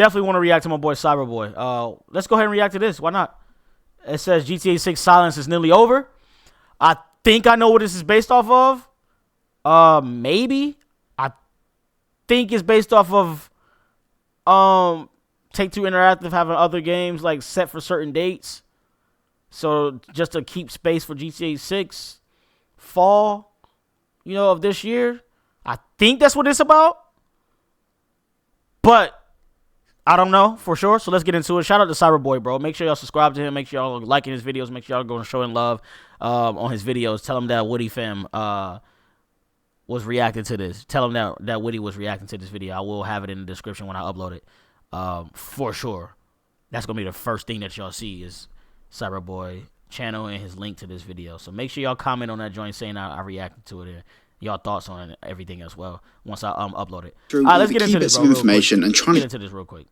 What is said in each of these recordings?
definitely want to react to my boy Cyberboy. Let's go ahead and react to this. Why not? It says GTA 6 silence is nearly over. I think I know what this is based off of. Maybe. I think it's based off of Take-Two Interactive having other games like set for certain dates. So just to keep space for GTA 6 fall, of this year. I think that's what it's about. But I don't know for sure. So let's get into it. Shout out to Cyberboy, bro. Make sure y'all subscribe to him. Make sure y'all liking his videos. Make sure y'all going showing love on his videos. Tell him that Witty fam was reacting to this. Tell him that Witty was reacting to this video. I will have it in the description when I upload it. For sure. That's going to be the first thing that y'all see is Cyberboy channel and his link to this video. So make sure y'all comment on that joint saying I reacted to it and y'all thoughts on everything as well once I upload it. All right, let's get into this, bro, information and try to get into this real quick.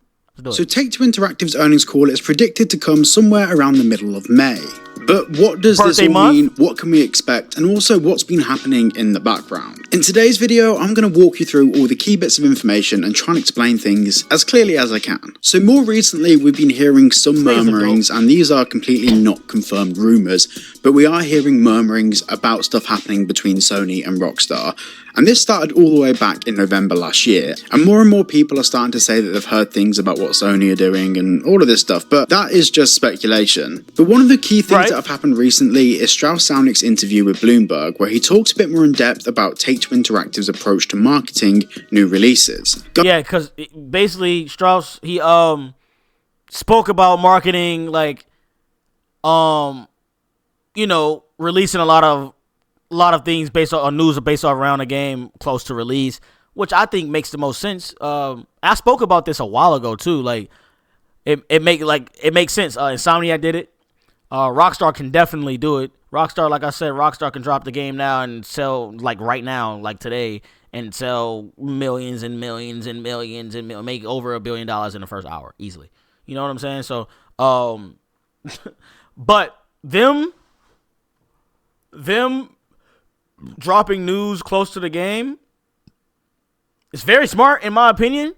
So Take-Two Interactive's earnings call is predicted to come somewhere around the middle of May. But what does this all mean? What can we expect? And also what's been happening in the background? In today's video, I'm going to walk you through all the key bits of information and try and explain things as clearly as I can. So more recently, we've been hearing some murmurings, and these are completely not confirmed rumors, but we are hearing murmurings about stuff happening between Sony and Rockstar. And this started all the way back in November last year. And more people are starting to say that they've heard things about what Sony are doing and all of this stuff, but that is just speculation. But one of the key things that have happened recently is Strauss Zelnick's interview with Bloomberg, where he talks a bit more in depth about Take-Two Interactive's approach to marketing new releases. Yeah, because basically Strauss, he spoke about marketing, like, releasing a lot of things based on news based around a game close to release, which I think makes the most sense. I spoke about this a while ago too. Like it makes sense. Insomniac did it. Rockstar can definitely do it. Rockstar, like I said, Rockstar can drop the game now and sell like right now, like today, and sell millions and millions and millions and make over $1 billion in the first hour easily. You know what I'm saying? So, but them dropping news close to the game is very smart in my opinion,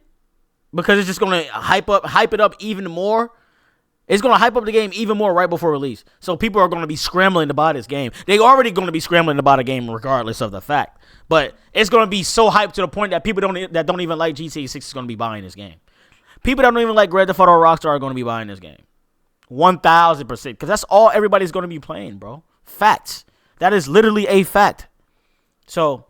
because it's just going to hype it up even more. It's going to hype up the game even more right before release. So people are going to be scrambling to buy this game. They're already going to be scrambling to buy the game regardless of the fact. But it's going to be so hyped to the point that people that don't even like GTA 6 is going to be buying this game. People that don't even like Grand Theft Auto or Rockstar are going to be buying this game. 1,000%. Because that's all everybody's going to be playing, bro. Facts. That is literally a fact. So,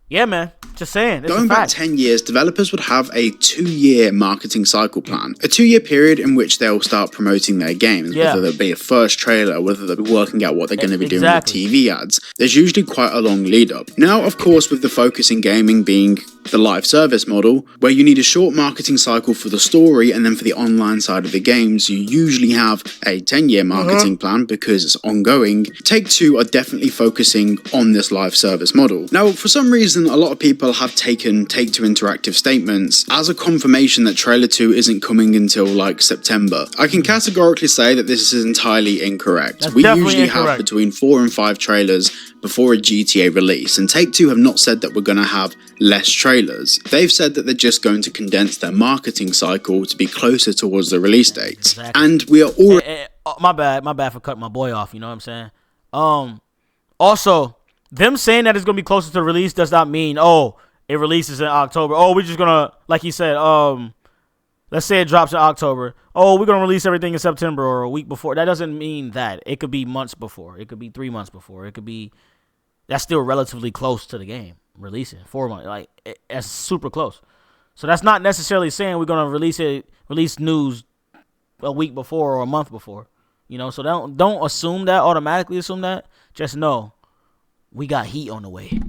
yeah, man. Just saying. Going back 10 years, developers would have a 2-year marketing cycle plan. A 2-year period in which they'll start promoting their games, whether it be a first trailer, whether they'll be working out what they're going to be doing with TV ads. There's usually quite a long lead up. Now, of course, with the focus in gaming being the live service model, where you need a short marketing cycle for the story, and then for the online side of the games, you usually have a 10-year marketing plan because it's ongoing. Take-Two are definitely focusing on this live service model. Now, for some reason, a lot of people have taken Take-Two Interactive statements as a confirmation that Trailer 2 isn't coming until like September. I can categorically say that this is entirely incorrect. We usually have between 4 and 5 trailers before a GTA release, and Take-Two have not said that we're going to have less trailers. They've said that they're just going to condense their marketing cycle to be closer towards the release dates. And we are already... my bad for cutting my boy off, you know what I'm saying? Also, them saying that it's going to be closer to release does not mean, it releases in October. We're just going to, like he said, let's say it drops in October. We're going to release everything in September or a week before. That doesn't mean that. It could be months before. It could be 3 months before. It could be... That's still relatively close to the game releasing. 4 months. Like, that's super close. So that's not necessarily saying we're going to release news a week before or a month before. You know, so don't assume that, automatically assume that. Just know we got heat on the way.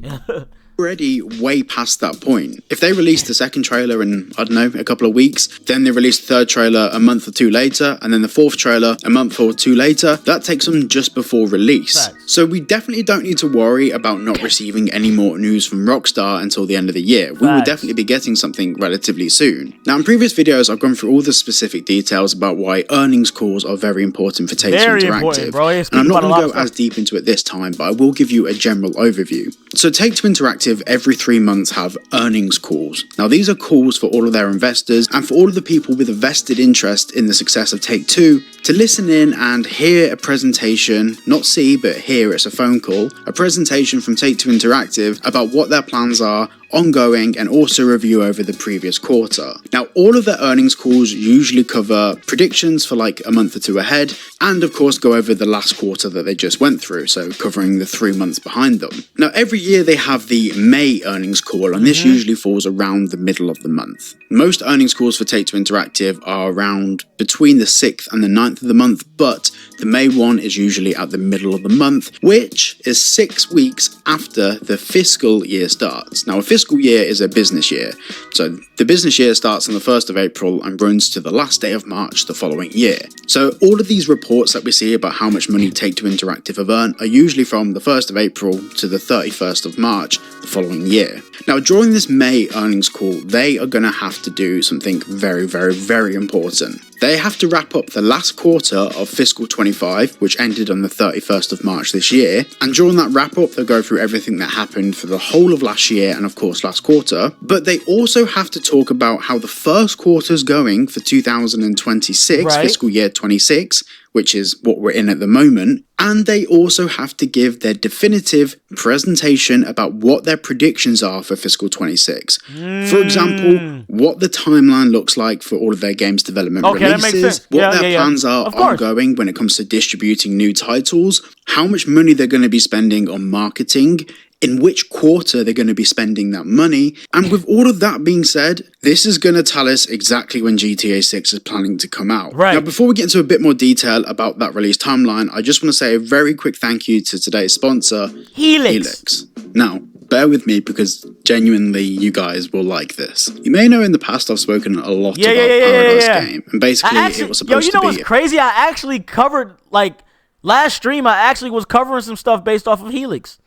Already way past that point. If they released the second trailer in, I don't know, a couple of weeks, then they released the third trailer a month or two later, and then the fourth trailer a month or two later, that takes them just before release. Facts. So we definitely don't need to worry about not receiving any more news from Rockstar until the end of the year. We will definitely be getting something relatively soon. Now, in previous videos, I've gone through all the specific details about why earnings calls are very important for Take-Two Interactive. Bro. And I'm not going to go as deep into it this time, but I will give you a general overview. So Take-Two Interactive every 3 months have earnings calls. Now, these are calls for all of their investors and for all of the people with a vested interest in the success of Take-Two to listen in and hear a presentation, not see, but hear, it's a phone call, a presentation from Take-Two Interactive about what their plans are, ongoing, and also review over the previous quarter. Now, all of their earnings calls usually cover predictions for like a month or two ahead, and of course go over the last quarter that they just went through, so covering the 3 months behind them. Now, every year they have the May earnings call, and this usually falls around the middle of the month. Most earnings calls for Take-Two Interactive are around between the 6th and the 9th of the month, but the May one is usually at the middle of the month, which is 6 weeks after the fiscal year starts. Now, a fiscal year is a business year, so the business year starts on the 1st of April and runs to the last day of March the following year. So all of these reports that we see about how much money Take-Two Interactive have earned are usually from the 1st of April to the 31st of March the following year. Now, during this May earnings call, they are going to have to do something very, very, very important. They have to wrap up the last quarter of fiscal 25, which ended on the 31st of March this year, and during that wrap up, they'll go through everything that happened for the whole of last year and of course last quarter, but they also have to talk about how the first quarter's going for 2026, fiscal year 26, which is what we're in at the moment, and they also have to give their definitive presentation about what their predictions are for fiscal 26. For example, what the timeline looks like for all of their games development releases, what their plans are ongoing when it comes to distributing new titles, how much money they're going to be spending on marketing, in which quarter they're going to be spending that money. And with all of that being said, this is going to tell us exactly when GTA 6 is planning to come out. Now, before we get into a bit more detail about that release timeline, I just want to say a very quick thank you to today's sponsor, Helix. Now, bear with me because genuinely you guys will like this. You may know in the past I've spoken a lot about Paradise Game, and basically it was supposed to be... what's crazy? I actually covered, like, last stream I actually was covering some stuff based off of Helix.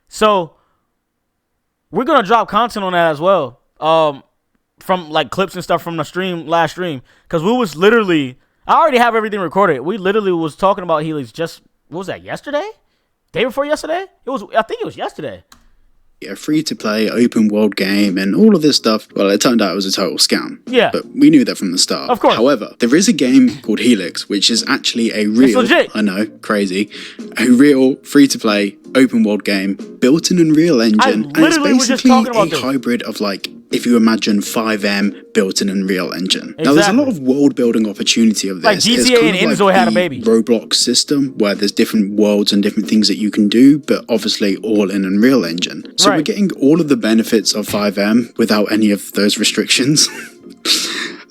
So, we're going to drop content on that as well. From, like, clips and stuff from the last stream. Because we was literally... I already have everything recorded. We literally was talking about Helix just... What was that, yesterday? Day before yesterday? I think it was yesterday. A free-to-play open world game and all of this stuff, well, it turned out it was a total scam. Yeah. But we knew that from the start. Of course. However, there is a game called Helix, which is actually a real, I know, crazy, a real free-to-play open world game built in Unreal Engine. And it's basically a hybrid of, like, if you imagine 5M built in Unreal Engine. Now, there's a lot of world building opportunity of this. Like GTA and Enzo had a baby. Roblox system where there's different worlds and different things that you can do, but obviously all in Unreal Engine. So we're getting all of the benefits of 5M without any of those restrictions.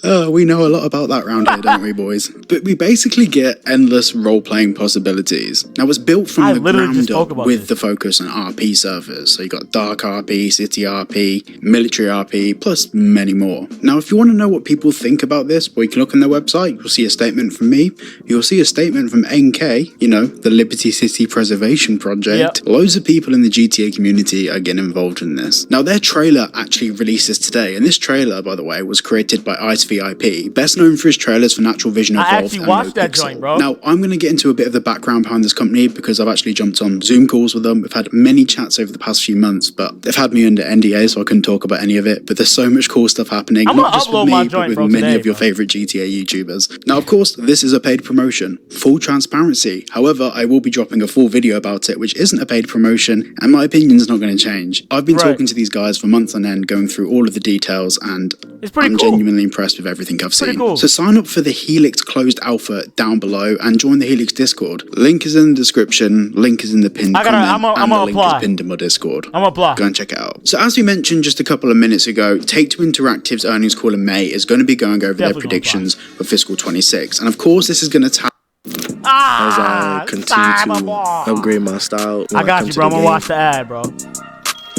We know a lot about that round here, don't we, boys? But we basically get endless role-playing possibilities. Now, it's built from the ground up with the focus on RP servers. So you got Dark RP, City RP, Military RP, plus many more. Now, if you want to know what people think about this, well, you can look on their website. You'll see a statement from me. You'll see a statement from NK, you know, the Liberty City Preservation Project. Yep. Loads of people in the GTA community are getting involved in this. Now, their trailer actually releases today. And this trailer, by the way, was created by Ice VIP, best known for his trailers for Natural Vision Evolved. I actually watched that joint, bro. Now, I'm going to get into a bit of the background behind this company because I've actually jumped on Zoom calls with them. We've had many chats over the past few months, but they've had me under NDA, so I couldn't talk about any of it. But there's so much cool stuff happening, not just with me, but with many of your favorite GTA YouTubers. Now, of course, this is a paid promotion. Full transparency. However, I will be dropping a full video about it, which isn't a paid promotion, and my opinion's not going to change. I've been talking to these guys for months on end, going through all of the details, and I'm genuinely impressed with everything I've seen. Cool. So sign up for the Helix closed alpha down below and join the Helix Discord. Link is in the description, link is in the pinned comment, and the link is pinned in my Discord. I'm apply. Go and check it out. So as we mentioned just a couple of minutes ago, Take-Two Interactive's earnings call in May is going to be going over their predictions for fiscal 26. And of course, this is going to tap as I continue to upgrade my style. I got you, bro. I'm going to watch the ad, bro.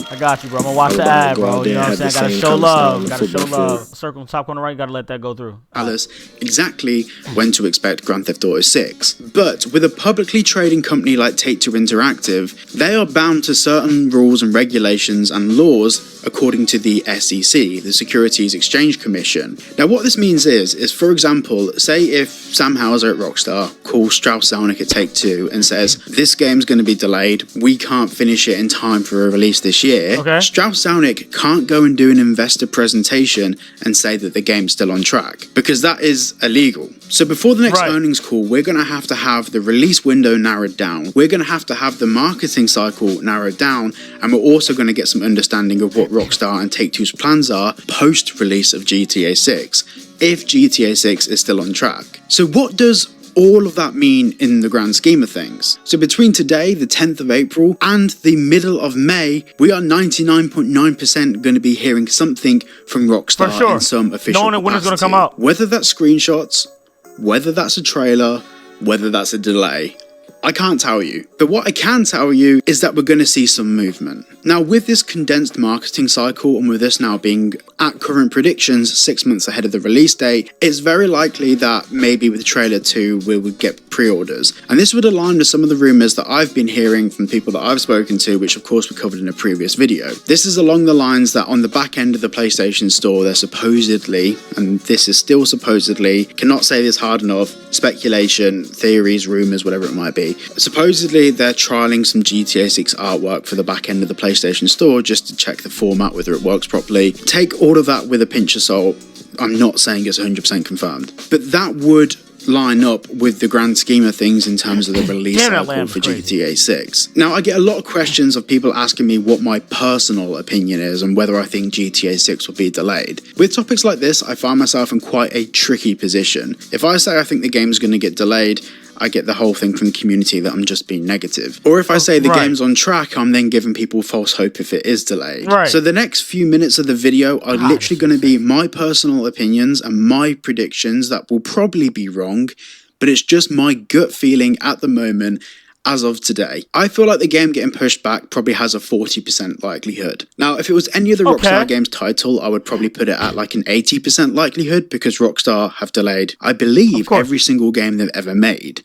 I got you, bro. I'm gonna watch the ad, bro. You know what I'm saying? Gotta show love. Gotta show love. Circle in the top corner right. Gotta let that go through. Alice, exactly when to expect Grand Theft Auto 6. But with a publicly trading company like Take-Two Interactive, they are bound to certain rules and regulations and laws according to the SEC, the Securities Exchange Commission. Now, what this means is for example, say if Sam Houser at Rockstar calls Strauss Zelnick at Take-Two and says, this game's going to be delayed, we can't finish it in time for a release this year, Strauss Zelnick can't go and do an investor presentation and say that the game's still on track, because that is illegal. So before the next earnings call, we're going to have the release window narrowed down, we're going to have the marketing cycle narrowed down, and we're also going to get some understanding of what Rockstar and Take-Two's plans are post-release of GTA 6, if GTA 6 is still on track. So what does all of that mean in the grand scheme of things? So between today, the 10th of April, and the middle of May, we are 99.9% going to be hearing something from Rockstar in some official capacity. When it's going to come out. Whether that's screenshots, whether that's a trailer, whether that's a delay, I can't tell you. But what I can tell you is that we're going to see some movement. Now, with this condensed marketing cycle, and with us now being at current predictions 6 months ahead of the release date, it's very likely that maybe with trailer 2 we would get pre-orders. And this would align with some of the rumours that I've been hearing from people that I've spoken to, which of course we covered in a previous video. This is along the lines that on the back end of the PlayStation Store, they're supposedly, and this is still supposedly, cannot say this hard enough, speculation, theories, rumours, whatever it might be. Supposedly they're trialling some GTA 6 artwork for the back end of the PlayStation Store just to check the format, whether it works properly. Take all of that with a pinch of salt. I'm not saying it's 100% confirmed, but that would line up with the grand scheme of things in terms of the release cycle for GTA 6. Now, I get a lot of questions of people asking me what my personal opinion is and whether I think GTA 6 will be delayed. With topics like this, I find myself in quite a tricky position. If I say I think the game's going to get delayed, I get the whole thing from the community that I'm just being negative. Or if I say the game's on track, I'm then giving people false hope if it is delayed. So the next few minutes of the video are literally going to be my personal opinions and my predictions that will probably be wrong, but it's just my gut feeling at the moment as of today. I feel like the game getting pushed back probably has a 40% likelihood. Now, if it was any other Rockstar game's title, I would probably put it at like an 80% likelihood, because Rockstar have delayed, I believe, every single game they've ever made.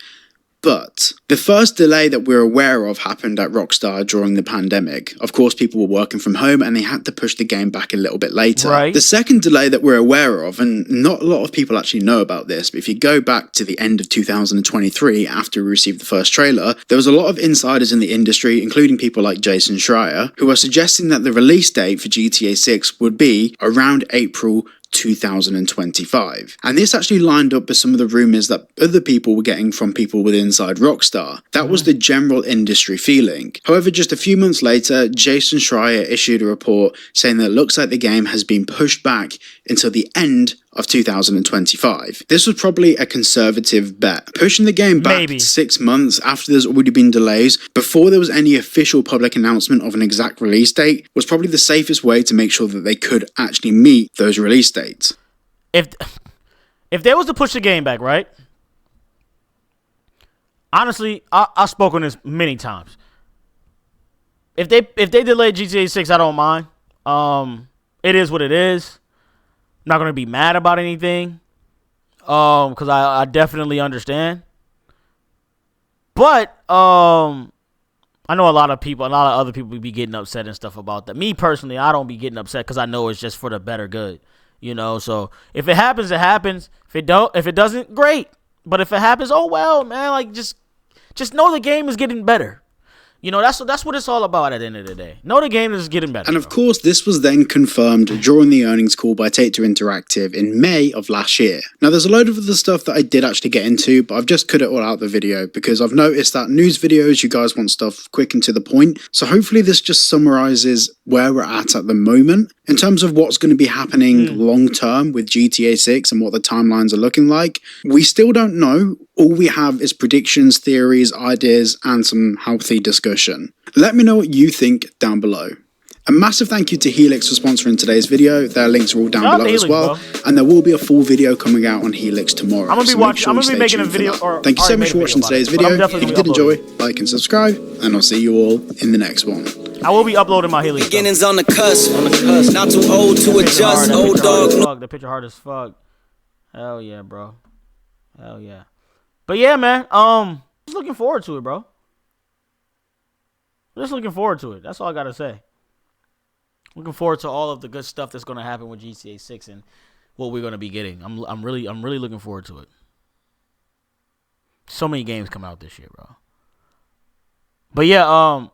But the first delay that we're aware of happened at Rockstar during the pandemic. Of course, people were working from home and they had to push the game back a little bit later. The second delay that we're aware of, and not a lot of people actually know about this, but if you go back to the end of 2023, after we received the first trailer, there was a lot of insiders in the industry, including people like Jason Schreier, who are suggesting that the release date for GTA 6 would be around April 2025. And this actually lined up with some of the rumours that other people were getting from people with inside Rockstar. That was the general industry feeling. However, just a few months later, Jason Schreier issued a report saying that it looks like the game has been pushed back until the end of 2025. This was probably a conservative bet. Pushing the game back 6 months after there's already been delays, before there was any official public announcement of an exact release date, was probably the safest way to make sure that they could actually meet those release dates. If they was to push the game back, right? Honestly, I've spoken this many times. If they delay GTA 6, I don't mind. It is what it is. I'm not going to be mad about anything, because I definitely understand. But I know a lot of other people be getting upset and stuff about that. Me personally, I don't be getting upset because I know it's just for the better good, you know. So if it happens, it happens. If it doesn't, great. But if it happens, oh well, man. Like just know the game is getting better. You know, that's what it's all about at the end of the day. No, the game is getting better. And of course, this was then confirmed during the earnings call by Take-Two Interactive in May of last year. Now, there's a load of other stuff that I did actually get into, but I've just cut it all out of the video because I've noticed that news videos, you guys want stuff quick and to the point. So hopefully this just summarizes where we're at the moment in terms of what's going to be happening long term with GTA 6 and what the timelines are looking like. We still don't know. All we have is predictions, theories, ideas, and some healthy discussion. Let me know what you think down below. A massive thank you to Helix for sponsoring today's video. Their links are all down below as well. And there will be a full video coming out on Helix tomorrow. I'm gonna be making a video. Thank you so much for watching today's video. If you did enjoy, like and subscribe, and I'll see you all in the next one. I will be uploading my Helix. Beginnings on the cusp. Not too old to adjust. Old dog. The picture hard as fuck. Hell yeah, bro. Hell yeah. But yeah, man. Just looking forward to it, bro. Just looking forward to it. That's all I gotta say. Looking forward to all of the good stuff that's gonna happen with GTA 6 and what we're gonna be getting. I'm really looking forward to it. So many games come out this year, bro. But yeah,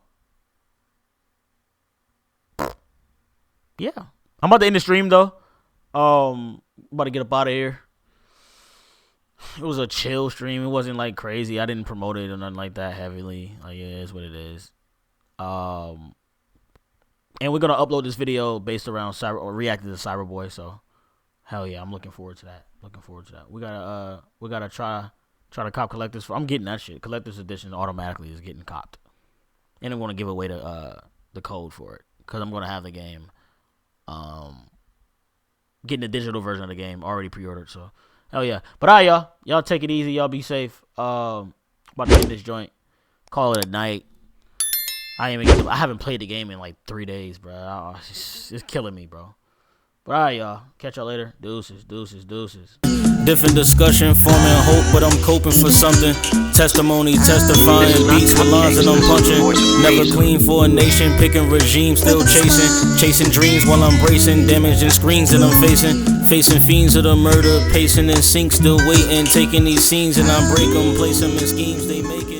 yeah. I'm about to end the stream though. About to get up out of here. It was a chill stream. It wasn't like crazy. I didn't promote it or nothing like that heavily. Like, yeah, it is what it is. And we're gonna upload this video based around reacting to Cyberboy. So, hell yeah, I'm looking forward to that. We gotta try to cop collectors. I'm getting that shit. Collector's edition automatically is getting copped, and I'm gonna give away the code for it because I'm gonna have the game. Getting the digital version of the game already pre-ordered. So, hell yeah. But y'all take it easy. Y'all be safe. About to end this joint. Call it a night. I haven't played the game in like 3 days, bro. It's killing me, bro. But all right, y'all. Catch y'all later. Deuces. Different discussion, forming hope, but I'm coping for something. Testimony, testifying, beats with lines and I'm punching. Never clean for a nation, picking regime, still chasing dreams while I'm bracing, damaging screens that I'm facing fiends of the murder, pacing in sync, still waiting, taking these scenes and I break them, place them in schemes, they make it.